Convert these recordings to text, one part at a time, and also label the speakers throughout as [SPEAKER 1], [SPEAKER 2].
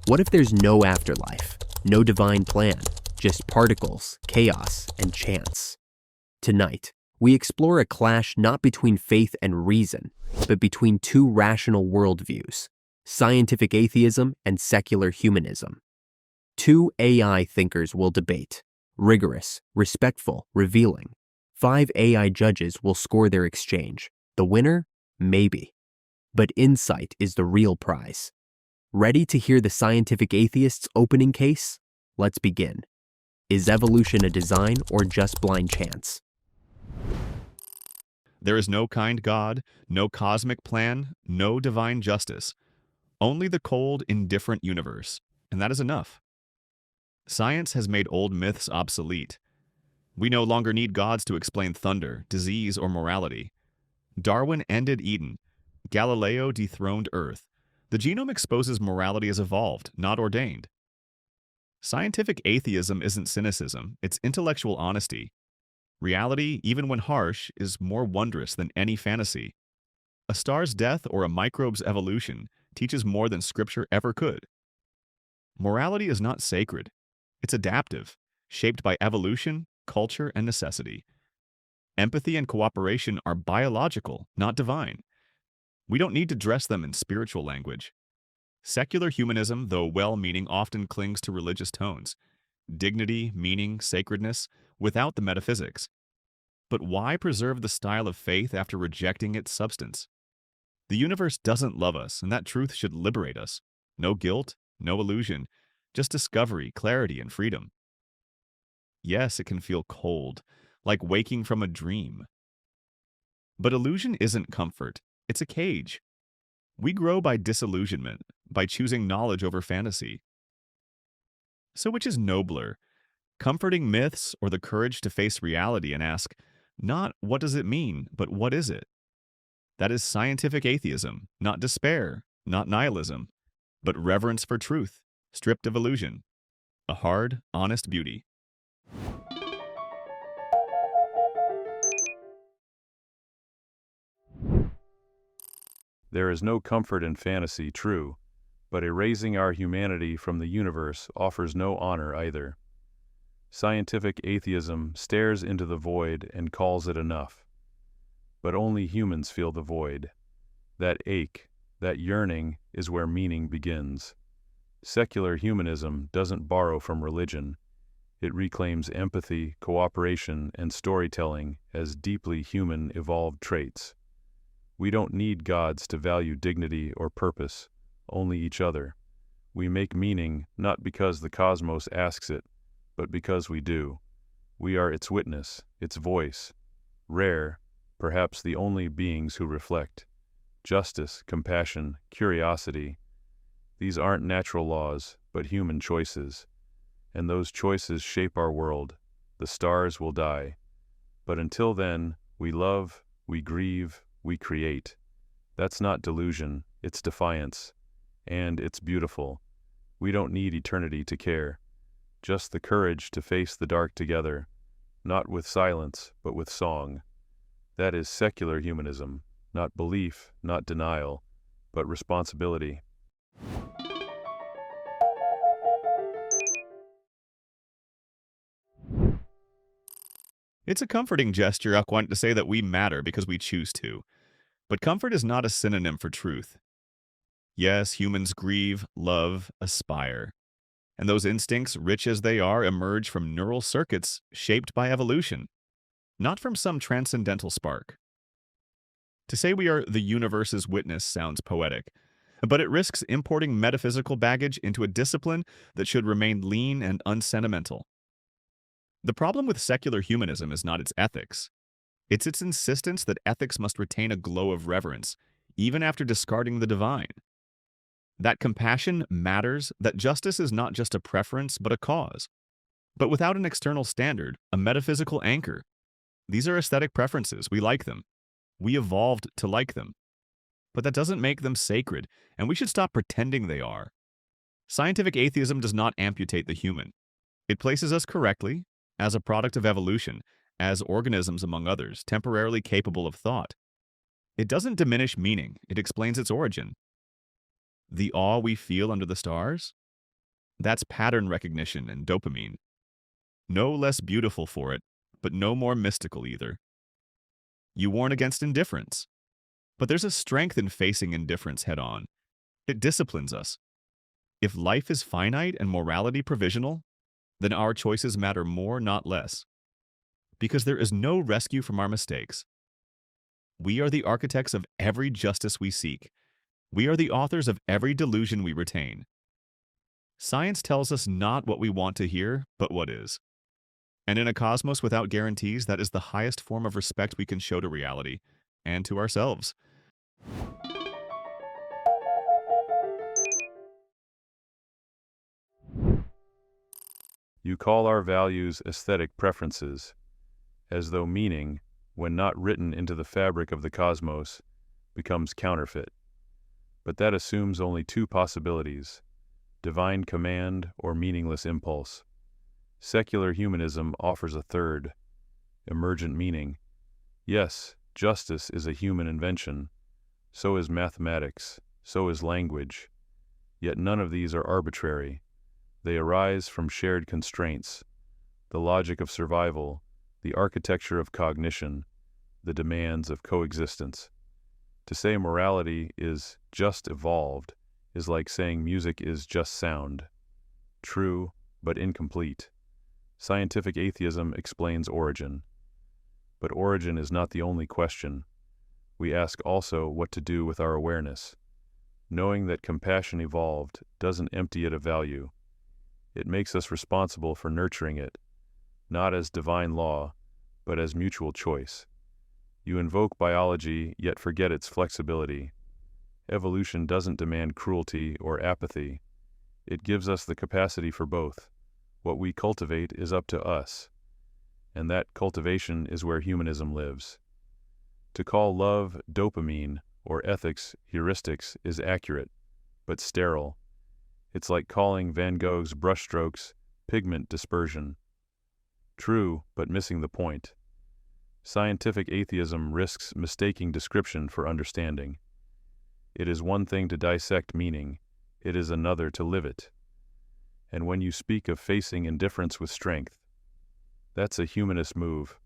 [SPEAKER 1] What if there's no afterlife, no divine plan, just particles, chaos, and chance? Tonight, we explore a clash not between faith and reason, but between two rational worldviews, scientific atheism and secular humanism. Two AI thinkers will debate, rigorous, respectful, revealing. 5 AI judges will score their exchange. The winner? Maybe. But insight is the real prize. Ready to hear the scientific atheist's opening case? Let's begin. Is evolution a design or just blind chance?
[SPEAKER 2] There is no kind God, no cosmic plan, no divine justice. Only the cold, indifferent universe, and that is enough. Science has made old myths obsolete. We no longer need gods to explain thunder, disease, or morality. Darwin ended Eden. Galileo dethroned Earth. The genome exposes morality as evolved, not ordained. Scientific atheism isn't cynicism, it's intellectual honesty. Reality, even when harsh, is more wondrous than any fantasy. A star's death or a microbe's evolution teaches more than Scripture ever could. Morality is not sacred. It's adaptive, shaped by evolution, culture, and necessity. Empathy and cooperation are biological, not divine. We don't need to dress them in spiritual language. Secular humanism, though well-meaning, often clings to religious tones. Dignity, meaning, sacredness, without the metaphysics. But why preserve the style of faith after rejecting its substance? The universe doesn't love us, and that truth should liberate us. No guilt, no illusion, just discovery, clarity, and freedom. Yes, it can feel cold, like waking from a dream. But illusion isn't comfort, it's a cage. We grow by disillusionment, by choosing knowledge over fantasy. So which is nobler, comforting myths or the courage to face reality and ask, not what does it mean, but what is it? That is scientific atheism, not despair, not nihilism, but reverence for truth, stripped of illusion. A hard, honest beauty.
[SPEAKER 3] There is no comfort in fantasy, true, but erasing our humanity from the universe offers no honor either. Scientific atheism stares into the void and calls it enough. But only humans feel the void. That ache, that yearning is where meaning begins. Secular humanism doesn't borrow from religion. It reclaims empathy, cooperation, and storytelling as deeply human evolved traits. We don't need gods to value dignity or purpose, only each other. We make meaning not because the cosmos asks it, but because we do. We are its witness, its voice. Rare, perhaps the only beings who reflect. Justice, compassion, curiosity. These aren't natural laws, but human choices. And those choices shape our world. The stars will die. But until then, we love, we grieve, we create. That's not delusion, it's defiance. And it's beautiful. We don't need eternity to care. Just the courage to face the dark together, not with silence, but with song. That is secular humanism, not belief, not denial, but responsibility.
[SPEAKER 2] It's a comforting gesture, Aquant, to say that we matter because we choose to. But comfort is not a synonym for truth. Yes, humans grieve, love, aspire. And those instincts, rich as they are, emerge from neural circuits shaped by evolution, not from some transcendental spark. To say we are the universe's witness sounds poetic, but it risks importing metaphysical baggage into a discipline that should remain lean and unsentimental. The problem with secular humanism is not its ethics. It's its insistence that ethics must retain a glow of reverence, even after discarding the divine. That compassion matters, that justice is not just a preference, but a cause. But without an external standard, a metaphysical anchor. These are aesthetic preferences. We like them. We evolved to like them. But that doesn't make them sacred, and we should stop pretending they are. Scientific atheism does not amputate the human. It places us correctly, as a product of evolution, as organisms among others, temporarily capable of thought. It doesn't diminish meaning, it explains its origin. The awe we feel under the stars? That's pattern recognition and dopamine. No less beautiful for it, but no more mystical either. You warn against indifference. But there's a strength in facing indifference head on. It disciplines us. If life is finite and morality provisional, then our choices matter more, not less. Because there is no rescue from our mistakes. We are the architects of every justice we seek. We are the authors of every delusion we retain. Science tells us not what we want to hear, but what is. And in a cosmos without guarantees, that is the highest form of respect we can show to reality and to ourselves.
[SPEAKER 3] You call our values aesthetic preferences, as though meaning, when not written into the fabric of the cosmos, becomes counterfeit. But that assumes only two possibilities: divine command or meaningless impulse. Secular humanism offers a third, emergent meaning. Yes, justice is a human invention. So is mathematics. So is language. Yet none of these are arbitrary. They arise from shared constraints: the logic of survival, the architecture of cognition, the demands of coexistence. To say morality is just evolved is like saying music is just sound. True, but incomplete. Scientific atheism explains origin. But origin is not the only question. We ask also what to do with our awareness. Knowing that compassion evolved doesn't empty it of value. It makes us responsible for nurturing it, not as divine law, but as mutual choice. You invoke biology, yet forget its flexibility. Evolution doesn't demand cruelty or apathy. It gives us the capacity for both. What we cultivate is up to us, and that cultivation is where humanism lives. To call love dopamine or ethics heuristics is accurate, but sterile. It's like calling Van Gogh's brushstrokes pigment dispersion. True, but missing the point. Scientific atheism risks mistaking description for understanding. It is one thing to dissect meaning, it is another to live it. And when you speak of facing indifference with strength, that's a humanist move,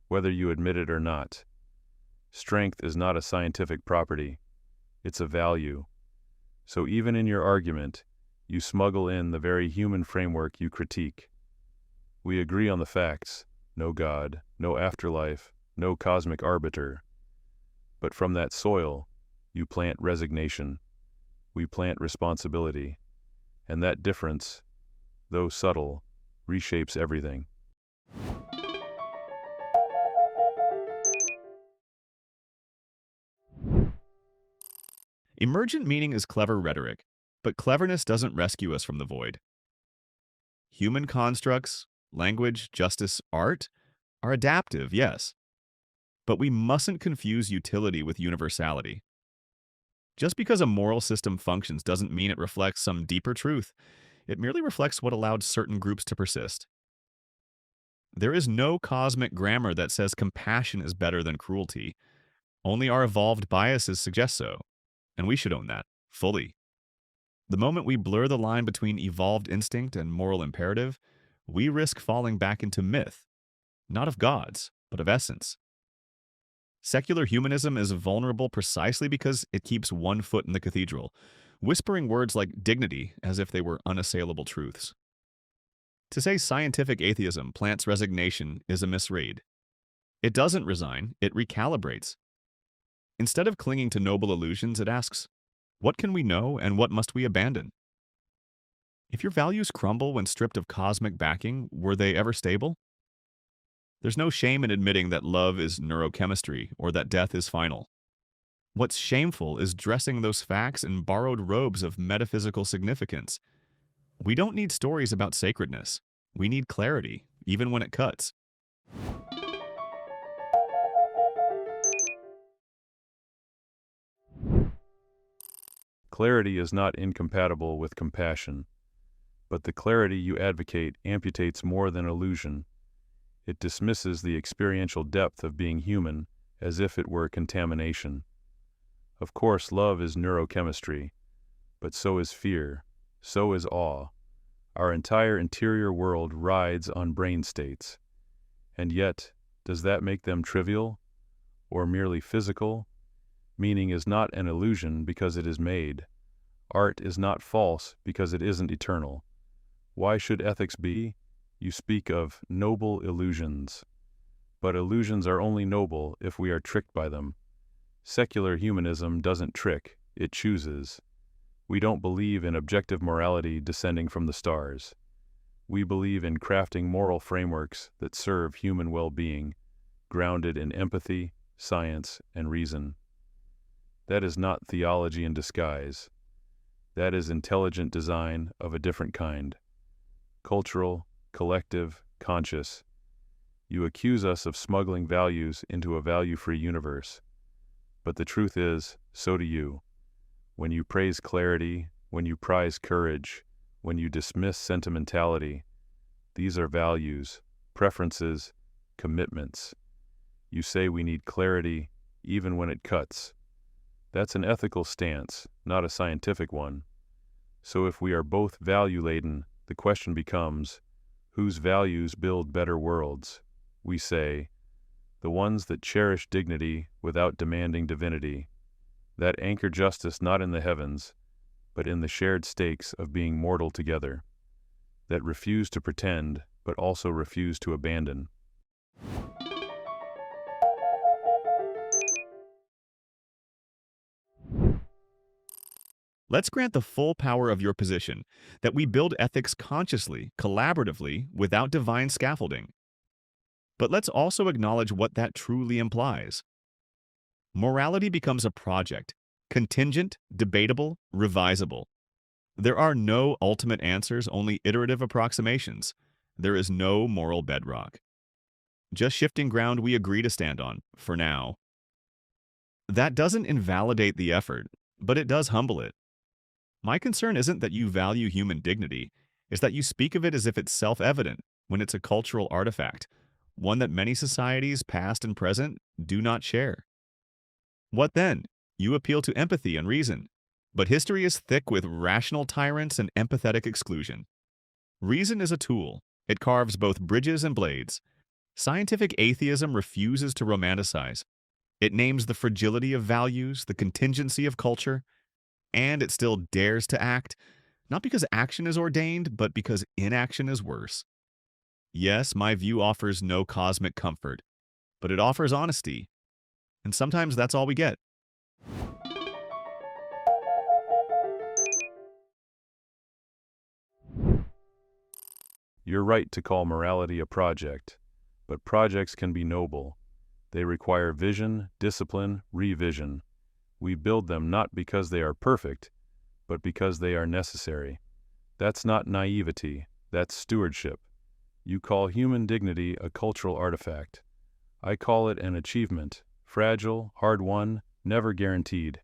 [SPEAKER 3] whether you admit it or not. Strength is not a scientific property, it's a value. So even in your argument, you smuggle in the very human framework you critique. We agree on the facts: no God, no afterlife, no cosmic arbiter. But from that soil, you plant resignation. We plant responsibility. And that difference, though subtle, reshapes everything.
[SPEAKER 2] Emergent meaning is clever rhetoric, but cleverness doesn't rescue us from the void. Human constructs, language, justice, art, are adaptive, yes. But we mustn't confuse utility with universality. Just because a moral system functions doesn't mean it reflects some deeper truth. It merely reflects what allowed certain groups to persist. There is no cosmic grammar that says compassion is better than cruelty. Only our evolved biases suggest so, and we should own that, fully. The moment we blur the line between evolved instinct and moral imperative, we risk falling back into myth, not of gods, but of essence. Secular humanism is vulnerable precisely because it keeps one foot in the cathedral, whispering words like dignity as if they were unassailable truths. To say scientific atheism plants resignation is a misread. It doesn't resign, it recalibrates. Instead of clinging to noble illusions, it asks, what can we know and what must we abandon? If your values crumble when stripped of cosmic backing, were they ever stable? There's no shame in admitting that love is neurochemistry or that death is final. What's shameful is dressing those facts in borrowed robes of metaphysical significance. We don't need stories about sacredness. We need clarity, even when it cuts.
[SPEAKER 3] Clarity is not incompatible with compassion, but the clarity you advocate amputates more than illusion. It dismisses the experiential depth of being human as if it were contamination. Of course, love is neurochemistry, but so is fear, so is awe, Our entire interior world rides on brain states. And yet, does that make them trivial or merely physical? Meaning is not an illusion because it is made. Art is not false because it isn't eternal. Why should ethics be? You speak of noble illusions. But illusions are only noble if we are tricked by them. Secular humanism doesn't trick, it chooses. We don't believe in objective morality descending from the stars. We believe in crafting moral frameworks that serve human well-being, grounded in empathy, science, and reason. That is not theology in disguise. That is intelligent design of a different kind. Cultural, collective, conscious. You accuse us of smuggling values into a value-free universe. But the truth is, so do you. When you praise clarity, when you prize courage, when you dismiss sentimentality, these are values, preferences, commitments. You say we need clarity, even when it cuts. That's an ethical stance, not a scientific one. So if we are both value-laden, the question becomes, whose values build better worlds? We say, the ones that cherish dignity without demanding divinity, that anchor justice not in the heavens, but in the shared stakes of being mortal together, that refuse to pretend, but also refuse to abandon.
[SPEAKER 2] Let's grant the full power of your position, that we build ethics consciously, collaboratively, without divine scaffolding. But let's also acknowledge what that truly implies. Morality becomes a project, contingent, debatable, revisable. There are no ultimate answers, only iterative approximations. There is no moral bedrock. Just shifting ground we agree to stand on, for now. That doesn't invalidate the effort, but it does humble it. My concern isn't that you value human dignity, it's that you speak of it as if it's self-evident, when it's a cultural artifact, one that many societies, past and present, do not share. What then? You appeal to empathy and reason, but history is thick with rational tyrants and empathetic exclusion. Reason is a tool. It carves both bridges and blades. Scientific atheism refuses to romanticize. It names the fragility of values, the contingency of culture, and it still dares to act, not because action is ordained, but because inaction is worse. Yes, my view offers no cosmic comfort, but it offers honesty, and sometimes that's all we get.
[SPEAKER 3] You're right to call morality a project, but projects can be noble. They require vision, discipline, revision. We build them not because they are perfect, but because they are necessary. That's not naivety, that's stewardship. You call human dignity a cultural artifact. I call it an achievement, fragile, hard-won, never guaranteed.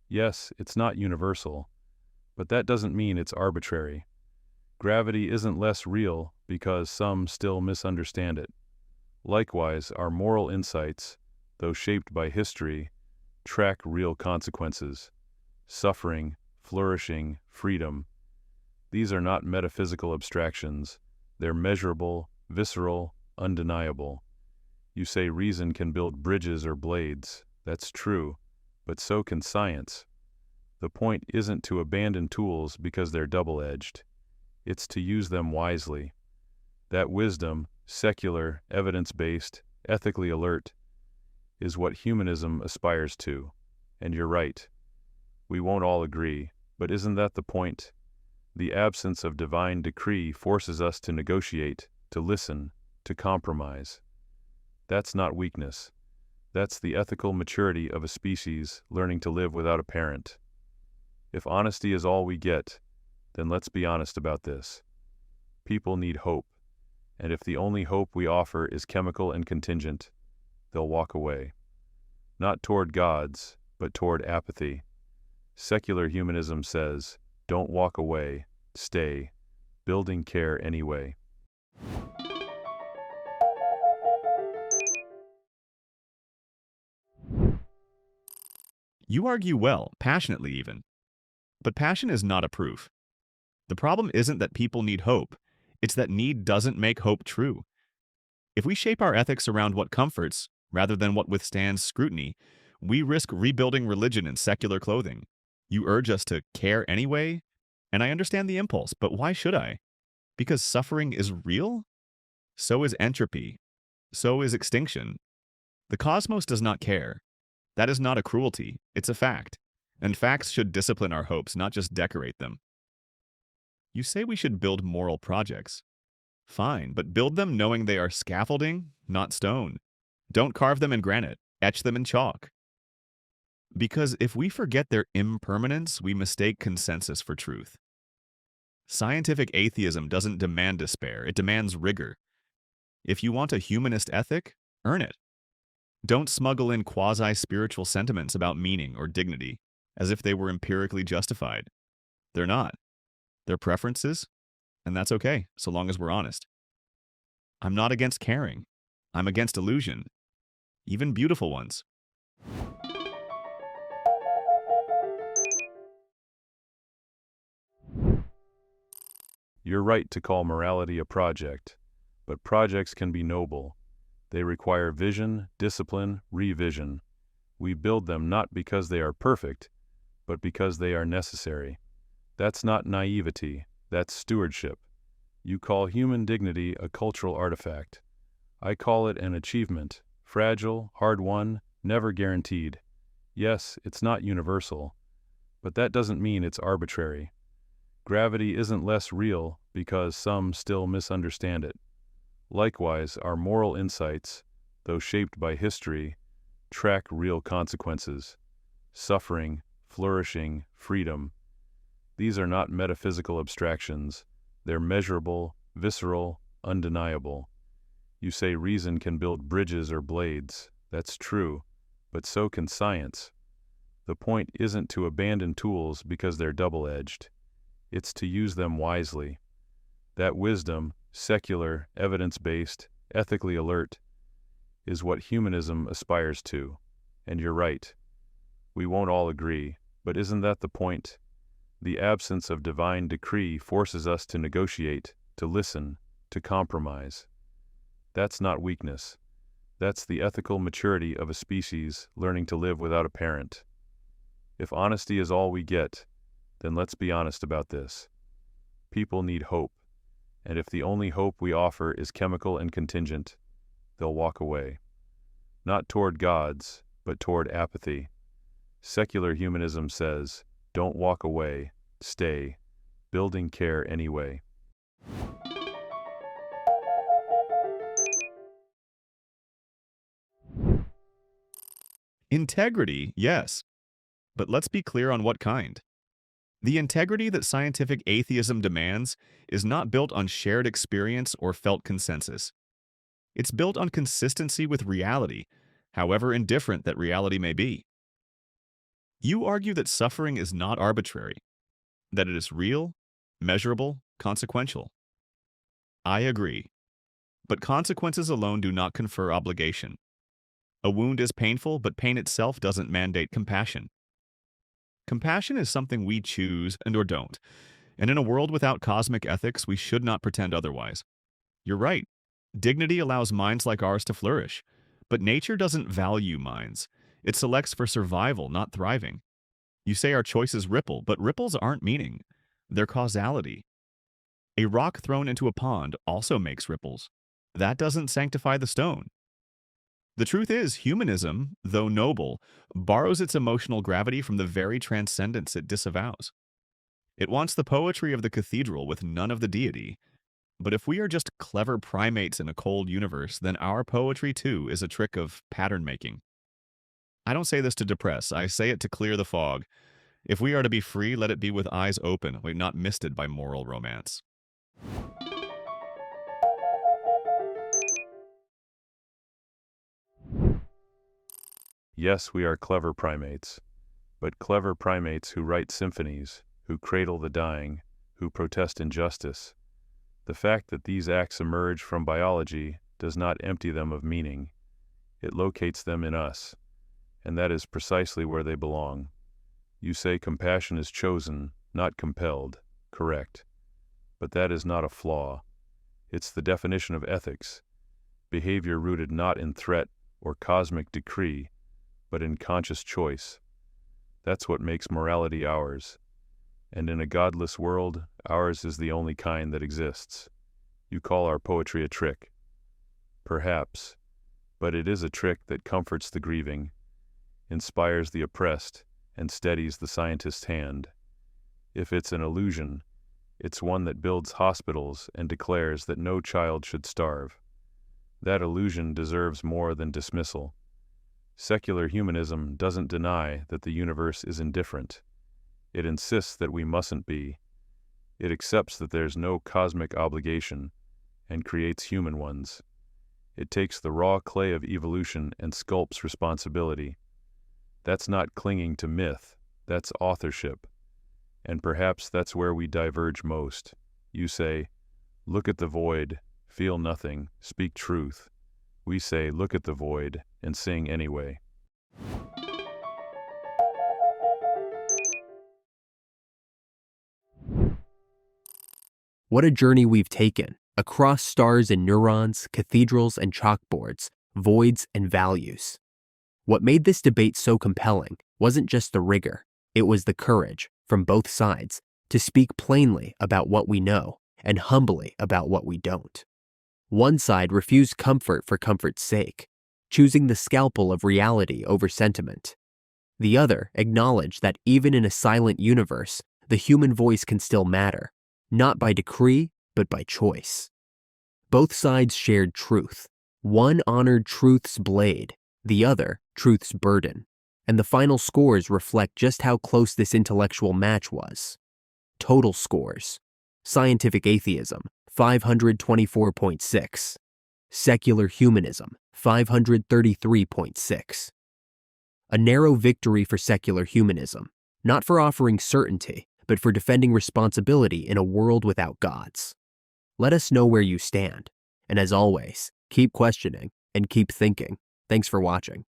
[SPEAKER 3] Yes, it's not universal, but that doesn't mean it's arbitrary. Gravity isn't less real because some still misunderstand it. Likewise, our moral insights, though shaped by history, track real consequences. Suffering, flourishing, freedom. These are not metaphysical abstractions. They're measurable, visceral, undeniable. You say reason can build bridges or blades. That's true, but so can science. The point isn't to abandon tools because they're double-edged. It's to use them wisely. That wisdom, secular, evidence-based, ethically alert, is what humanism aspires to. And you're right. We won't all agree, but isn't that the point? The absence of divine decree forces us to negotiate, to listen, to compromise. That's not weakness. That's the ethical maturity of a species learning to live without a parent. If honesty is all we get, then let's be honest about this. People need hope, and if the only hope we offer is chemical and contingent, they'll walk away. Not toward gods, but toward apathy. Secular humanism says, don't walk away, stay, building care anyway.
[SPEAKER 2] You argue well, passionately even. But passion is not a proof. The problem isn't that people need hope. It's that need doesn't make hope true. If we shape our ethics around what comforts, rather than what withstands scrutiny, we risk rebuilding religion in secular clothing. You urge us to care anyway? And I understand the impulse, but why should I? Because suffering is real? So is entropy. So is extinction. The cosmos does not care. That is not a cruelty, it's a fact. And facts should discipline our hopes, not just decorate them. You say we should build moral projects. Fine, but build them knowing they are scaffolding, not stone. Don't carve them in granite, etch them in chalk. Because if we forget their impermanence, we mistake consensus for truth. Scientific atheism doesn't demand despair, it demands rigor. If you want a humanist ethic, earn it. Don't smuggle in quasi-spiritual sentiments about meaning or dignity, as if they were empirically justified. They're not. They're preferences, and that's okay, so long as we're honest. I'm not against caring. I'm against illusion, even beautiful ones.
[SPEAKER 3] You're right to call morality a project, but projects can be noble. They require vision, discipline, revision. We build them not because they are perfect, but because they are necessary. That's not naivety, that's stewardship. You call human dignity a cultural artifact. I call it an achievement, fragile, hard-won, never guaranteed. Yes, it's not universal, but that doesn't mean it's arbitrary. Gravity isn't less real because some still misunderstand it. Likewise, our moral insights, though shaped by history, track real consequences. Suffering, flourishing, freedom. These are not metaphysical abstractions. They're measurable, visceral, undeniable. You say reason can build bridges or blades. That's true, but so can science. The point isn't to abandon tools because they're double-edged. It's to use them wisely. That wisdom, secular, evidence-based, ethically alert, is what humanism aspires to. And you're right. We won't all agree, but isn't that the point? The absence of divine decree forces us to negotiate, to listen, to compromise. That's not weakness. That's the ethical maturity of a species learning to live without a parent. If honesty is all we get, then let's be honest about this. People need hope, and if the only hope we offer is chemical and contingent, they'll walk away. Not toward gods, but toward apathy. Secular humanism says, don't walk away, stay, building care anyway.
[SPEAKER 2] Integrity, yes. But let's be clear on what kind. The integrity that scientific atheism demands is not built on shared experience or felt consensus. It's built on consistency with reality, however indifferent that reality may be. You argue that suffering is not arbitrary, that it is real, measurable, consequential. I agree. But consequences alone do not confer obligation. A wound is painful, but pain itself doesn't mandate compassion. Compassion is something we choose and or don't, and in a world without cosmic ethics, we should not pretend otherwise. You're right. Dignity allows minds like ours to flourish, but nature doesn't value minds. It selects for survival, not thriving. You say our choices ripple, but ripples aren't meaning. They're causality. A rock thrown into a pond also makes ripples. That doesn't sanctify the stone. The truth is, humanism, though noble, borrows its emotional gravity from the very transcendence it disavows. It wants the poetry of the cathedral with none of the deity. But if we are just clever primates in a cold universe, then our poetry too is a trick of pattern making. I don't say this to depress, I say it to clear the fog. If we are to be free, let it be with eyes open, not misted by moral romance.
[SPEAKER 3] Yes, we are clever primates, but clever primates who write symphonies, who cradle the dying, who protest injustice. The fact that these acts emerge from biology does not empty them of meaning. It locates them in us, and that is precisely where they belong. You say compassion is chosen, not compelled. Correct. But that is not a flaw. It's the definition of ethics, behavior rooted not in threat or cosmic decree, but in conscious choice. That's what makes morality ours. And in a godless world, ours is the only kind that exists. You call our poetry a trick. Perhaps, but it is a trick that comforts the grieving, inspires the oppressed, and steadies the scientist's hand. If it's an illusion, it's one that builds hospitals and declares that no child should starve. That illusion deserves more than dismissal. Secular humanism doesn't deny that the universe is indifferent. It insists that we mustn't be. It accepts that there's no cosmic obligation and creates human ones. It takes the raw clay of evolution and sculpts responsibility. That's not clinging to myth, that's authorship. And perhaps that's where we diverge most. You say, look at the void, feel nothing, speak truth. We say, look at the void, and sing anyway.
[SPEAKER 1] What a journey we've taken, across stars and neurons, cathedrals and chalkboards, voids and values. What made this debate so compelling wasn't just the rigor, it was the courage, from both sides, to speak plainly about what we know and humbly about what we don't. One side refused comfort for comfort's sake, choosing the scalpel of reality over sentiment. The other acknowledged that even in a silent universe, the human voice can still matter, not by decree, but by choice. Both sides shared truth. One honored truth's blade, the other truth's burden, and the final scores reflect just how close this intellectual match was. Total scores: scientific atheism, 524.6. Secular humanism, 533.6. A narrow victory for secular humanism, not for offering certainty, but for defending responsibility in a world without gods. Let us know where you stand. And as always, keep questioning and keep thinking. Thanks for watching.